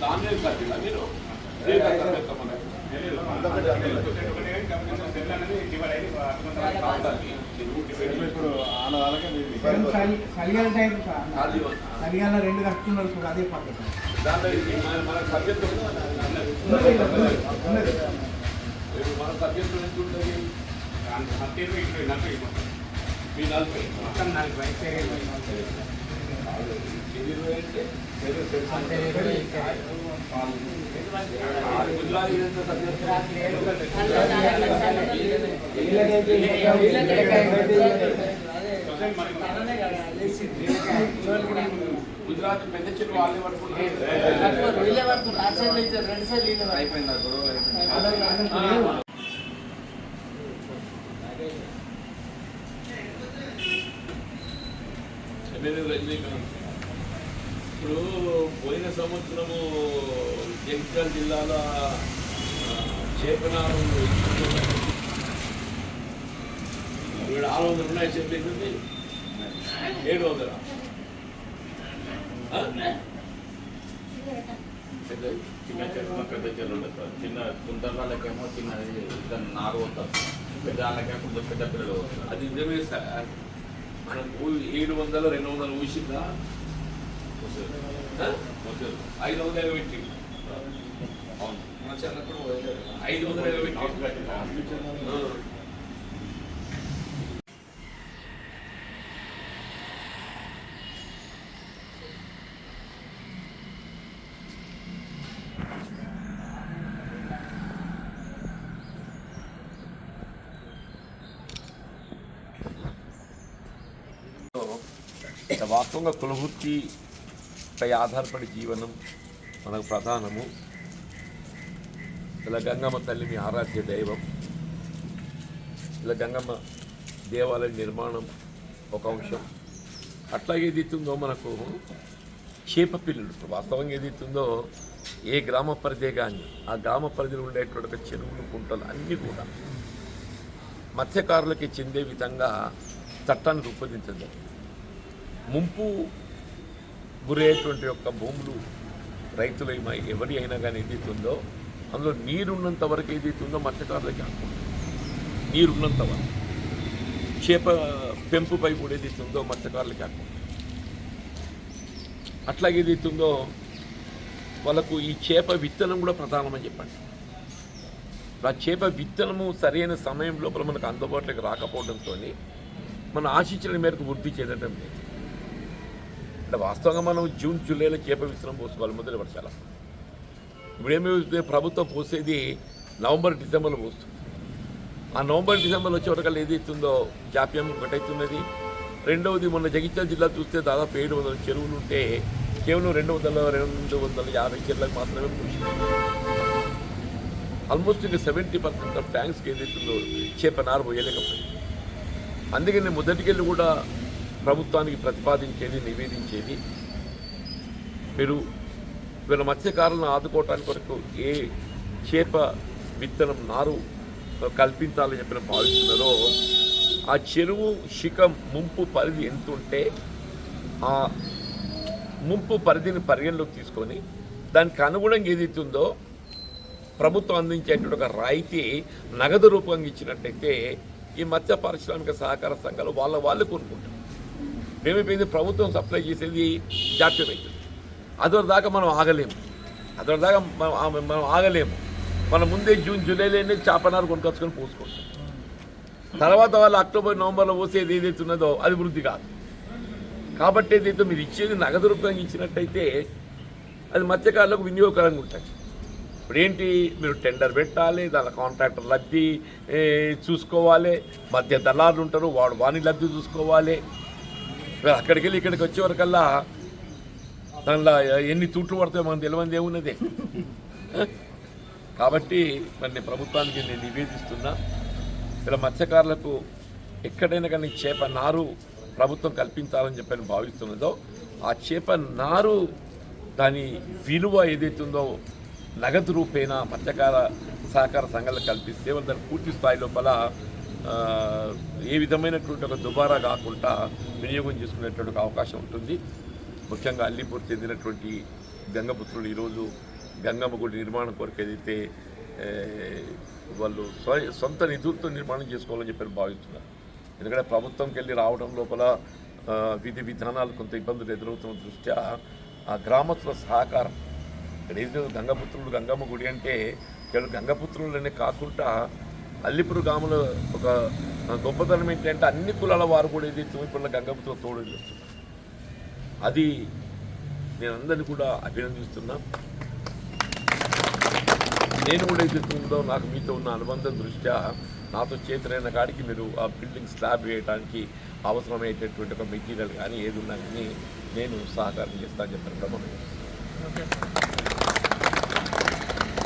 దాని సర్కిల్ మీరు సరిగా 2 కట్టుకున్నారు చూడ అదే పద్ధతి మన సబ్జెక్ట్ మన సబ్జెక్ట్ ఎంత ఉంటుంది మీ 40 మొత్తం 40 గుజరాత్ పెద్ద చెట్టు వాళ్ళే పడుకుంటారు ఇప్పుడు పోయిన సంవత్సరము జగిత్యాల జిల్లాలో చేపనారు 600 ఉన్నాయి చెప్పేసింది 700 చిన్న చెరువు పెద్ద చెరువు ఉంటుంది సార్. చిన్న కుంటర్లకేమో చిన్నది దాన్ని నారు పోతారు, పెద్ద వాళ్ళకేమో కొంచెం పెద్ద పిల్లలు పోతారు. అది నిజమే సార్. మనం 700 200 ఊసిందా 500 ఎగబెట్టి 500 ఎగబెట్టి వాస్తవంగా కులవృత్తిపై ఆధారపడి జీవనం మనకు ప్రధానము. ఇలా గంగమ్మ తల్లి మీ ఆరాధ్య దైవం. ఇలా గంగమ్మ దేవాలయ నిర్మాణం ఒక అంశం. అట్లాగే ఏదైతుందో మనకు చేప పిల్లలు వాస్తవంగా ఏదైతుందో ఏ గ్రామ పరిధే కానీ ఆ గ్రామ పరిధిలో ఉండేటువంటి చెరువులు కుంటలు అన్నీ కూడా మత్స్యకారులకి చెందే విధంగా చట్టాన్ని రూపొందించడం. ముంపు గురయ్యేటువంటి యొక్క భూములు రైతులు ఎవరి అయినా కానీ ఏదైతుందో అందులో నీరున్నంత వరకు ఏదైతుందో మత్స్యకారులకి అనుకుంటుంది. నీరున్నంత వరకు చేప పెంపుపై కూడా ఏదైతుందో మత్స్యకారులకి అనుకుంటుంది. అట్లాగే ఏదైతుందో వాళ్ళకు ఈ చేప విత్తనం కూడా ప్రధానమని చెప్పండి. ఆ చేప విత్తనము సరైన సమయం లోపల మనకు అందుబాటులోకి రాకపోవడంతో మనం ఆశించిన మేరకు వృద్ధి చెందడం లేదు. అంటే వాస్తవంగా మనం జూన్ జూలైలో చేప విత్తనం పోసుకోవాలి మొదటి వర్షాల. ఇప్పుడేమి ప్రభుత్వం పోసేది నవంబర్ డిసెంబర్లో పోస్తుంది. ఆ నవంబర్ డిసెంబర్లో వచ్చేవరకల్లా ఏదైతుందో జాప్యం ఒకటవుతున్నది. రెండవది మొన్న జగిత్యాల జిల్లా చూస్తే దాదాపు 700 చెరువులు ఉంటే కేవలం 250 చెరువులకు మాత్రమే పోసింది. ఆల్మోస్ట్ ఇంకా 70% ఆఫ్ ట్యాంక్స్కి ఏదైతుందో చేప నారు పోయలేకపోయింది. అందుకని మొదటికెళ్ళి కూడా ప్రభుత్వానికి ప్రతిపాదించేది నివేదించేది మీరు వీళ్ళ మత్స్యకారులను ఆదుకోవటానికి వరకు ఏ చేప విత్తనం నారు కల్పించాలని చెప్పిన భావిస్తున్నారో ఆ చెరువు శిఖం ముంపు పరిధి ఎంత ఉంటే ఆ ముంపు పరిధిని పరిగణలోకి తీసుకొని దానికి అనుగుణంగా ఏదైతుందో ప్రభుత్వం అందించేటువంటి ఒక రాయితీ నగదు రూపంగా ఇచ్చినట్టయితే ఈ మత్స్య పారిశ్రామిక సహకార సంఘాలు వాళ్ళు కొనుక్కుంటారు. ఏమైపోయింది, ప్రభుత్వం సప్లై చేసేది జాప్యమవుతుంది. అదొరదాకా మనం ఆగలేము. మనం ముందే జూన్ జూలైలోనే చేపనారు కొనుకొచ్చుకొని పోసుకుంటాం. తర్వాత వాళ్ళు అక్టోబర్ నవంబర్లో పోసేది ఏదైతే ఉన్నదో అది వృద్ధి కాదు. కాబట్టి ఏదైతే మీరు ఇచ్చేది నగదు రూపంగా ఇచ్చినట్టయితే అది మత్స్యకారులకు వినియోగకరంగా ఉంటుంది. ఇప్పుడు ఏంటి, మీరు టెండర్ పెట్టాలి, దాని కాంట్రాక్టర్ లబ్ధి చూసుకోవాలి, మధ్య దళారులు ఉంటారు, వాని లబ్ధి చూసుకోవాలి. అక్కడికి వెళ్ళి ఇక్కడికి వచ్చేవరకల్లా దానిలో ఎన్ని తూట్లు పడతాయో మనకు తెలియదు ఏమున్నదే. కాబట్టి మరి ప్రభుత్వానికి నేను నివేదిస్తున్నా, ఇలా మత్స్యకారులకు ఎక్కడైనా కానీ చేప నారు ప్రభుత్వం కల్పించాలని చెప్పని భావిస్తున్నదో ఆ చేప నారు దాని విలువ ఏదైతుందో నగదు రూపేణ మత్స్యకార సహకార సంఘాలకు కల్పిస్తే వాళ్ళు దాన్ని పూర్తి స్థాయి లోపల ఏ విధమైనటువంటి ఒక దుబారా కాకుండా వినియోగం చేసుకునేటువంటి అవకాశం ఉంటుంది. ముఖ్యంగా అల్లీపూర్ చెందినటువంటి గంగపుత్రులు ఈరోజు గంగమ్మ గుడి నిర్మాణం కొరకు ఏదైతే వాళ్ళు సొంత నిధులతో నిర్మాణం చేసుకోవాలని చెప్పి భావిస్తున్నారు. ఎందుకంటే ప్రభుత్వంకి వెళ్ళి రావడం లోపల విధి విధానాలు కొంత ఇబ్బందులు ఎదురవుతున్న దృష్ట్యా ఆ గ్రామస్తుల సహకారం ఇక్కడ ఏదో గంగపుత్రులు గంగమ్మ గుడి అంటే కేవలం గంగపుత్రులనే కాకుండా అల్లిపురు గ్రామంలో ఒక గొప్పతనం ఏంటంటే అన్ని కులాల వారు కూడా ఇది తూమిపల్ల గంగపుత్రులు తోడు చేస్తున్నారు. అది నేను అందరినీ కూడా అభినందిస్తున్నా. నేను కూడా ఏదైతే ఉందో నాకు మీతో ఉన్న అనుబంధం దృష్ట్యా నాతో చేతులైన కాడికి మీరు ఆ బిల్డింగ్ స్లాబ్ వేయడానికి అవసరమయ్యేటటువంటి ఒక మెటీరియల్ కానీ ఏది ఉన్నా కానీ నేను సహకారం చేస్తానని చెప్పాను.